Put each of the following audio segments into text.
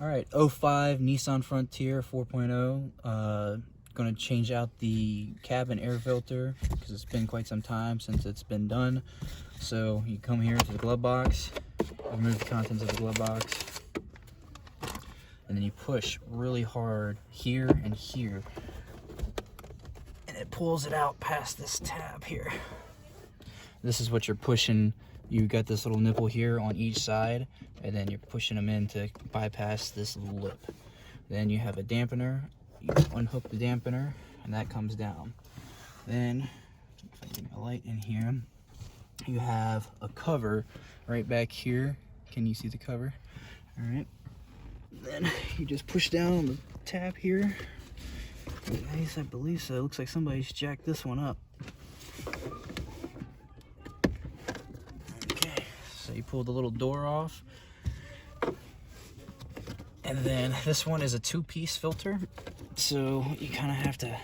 All right, '05 Nissan Frontier 4.0. Going to change out the cabin air filter because it's been quite some time since it's been done. So you come here to the glove box, remove the contents of the glove box, and then you push really hard here and here, and it pulls it out past this tab here. This is what you're pushing. You got this little nipple here on each side, and then you're pushing them in to bypass this little lip. Then you have a dampener. You unhook the dampener, and that comes down. Then, if I get a light in here, you have a cover right back here. Can you see the cover? All right. Then you just push down on the tab here. Nice, I believe so. It looks like somebody's jacked this one up. Okay, so you pull the little door off. And then this one is a two-piece filter, so you kind of have to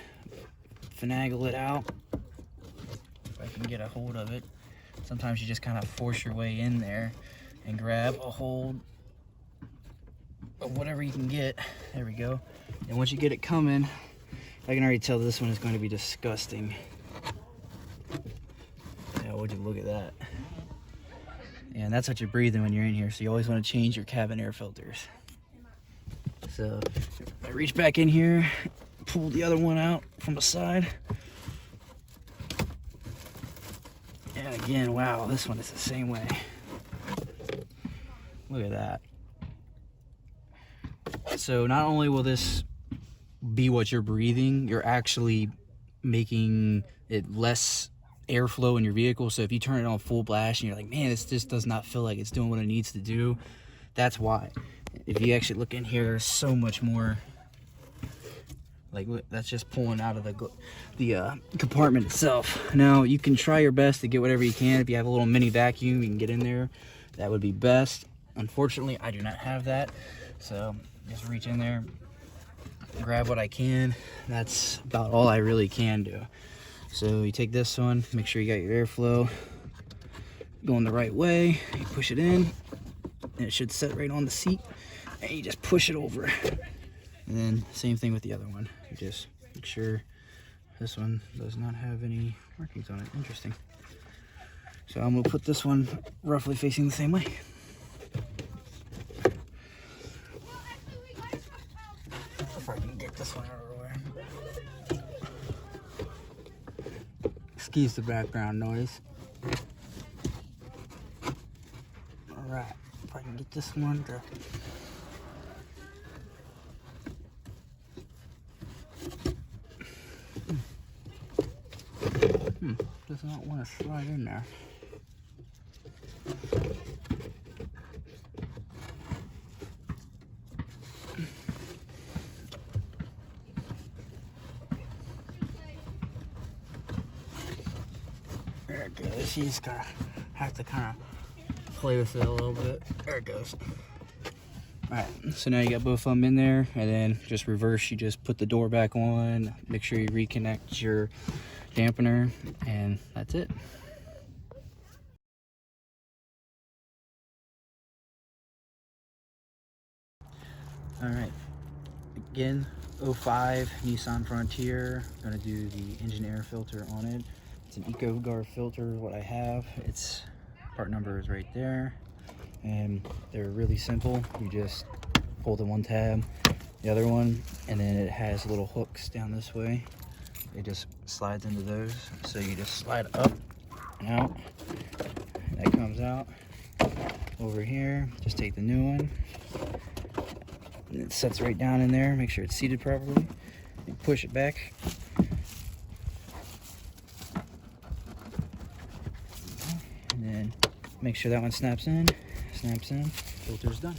finagle it out. If I can get a hold of it. Sometimes you just kind of force your way in there and grab a hold of whatever you can get. There we go. And once you get it coming, I can already tell this one is going to be disgusting. Yeah, would you look at that? And that's what you're breathing when you're in here, so you always want to change your cabin air filters. So I reach back in here, pull the other one out from the side. And again, wow, this one is the same way. Look at that. So not only will this be what you're breathing, you're actually making it less airflow in your vehicle. So if you turn it on full blast and you're like, man, this just does not feel like it's doing what it needs to do, that's why. If you actually look in here, there's so much more. Like, look, that's just pulling out of the compartment itself. Now, you can try your best to get whatever you can. If you have a little mini vacuum, you can get in there. That would be best. Unfortunately, I do not have that. So, just reach in there, grab what I can. That's about all I really can do. So, you take this one, make sure you got your airflow going the right way. You push it in, and it should set right on the seat. And you just push it over. And then same thing with the other one. You just make sure this one does not have any markings on it. Interesting. So I'm gonna put this one roughly facing the same way. If I can get this one out of the way. Excuse the background noise. Alright, if I can get this one to does not want to slide in there. There it goes. You just gotta have to kind of play with it a little bit. There it goes. Alright, so now you got both of them in there, and then just reverse, you just put the door back on, make sure you reconnect your dampener, and that's it. Alright, again, '05 Nissan Frontier. I'm gonna do the engine air filter on it. It's an EcoGuard filter, what I have. Its part number is right there. And they're really simple. You just pull the one tab, the other one, and then it has little hooks down this way. It just slides into those. So you just slide up and out. That comes out. Over here, just take the new one. And it sets right down in there. Make sure it's seated properly. And push it back. And then make sure that one snaps in. Filter's done.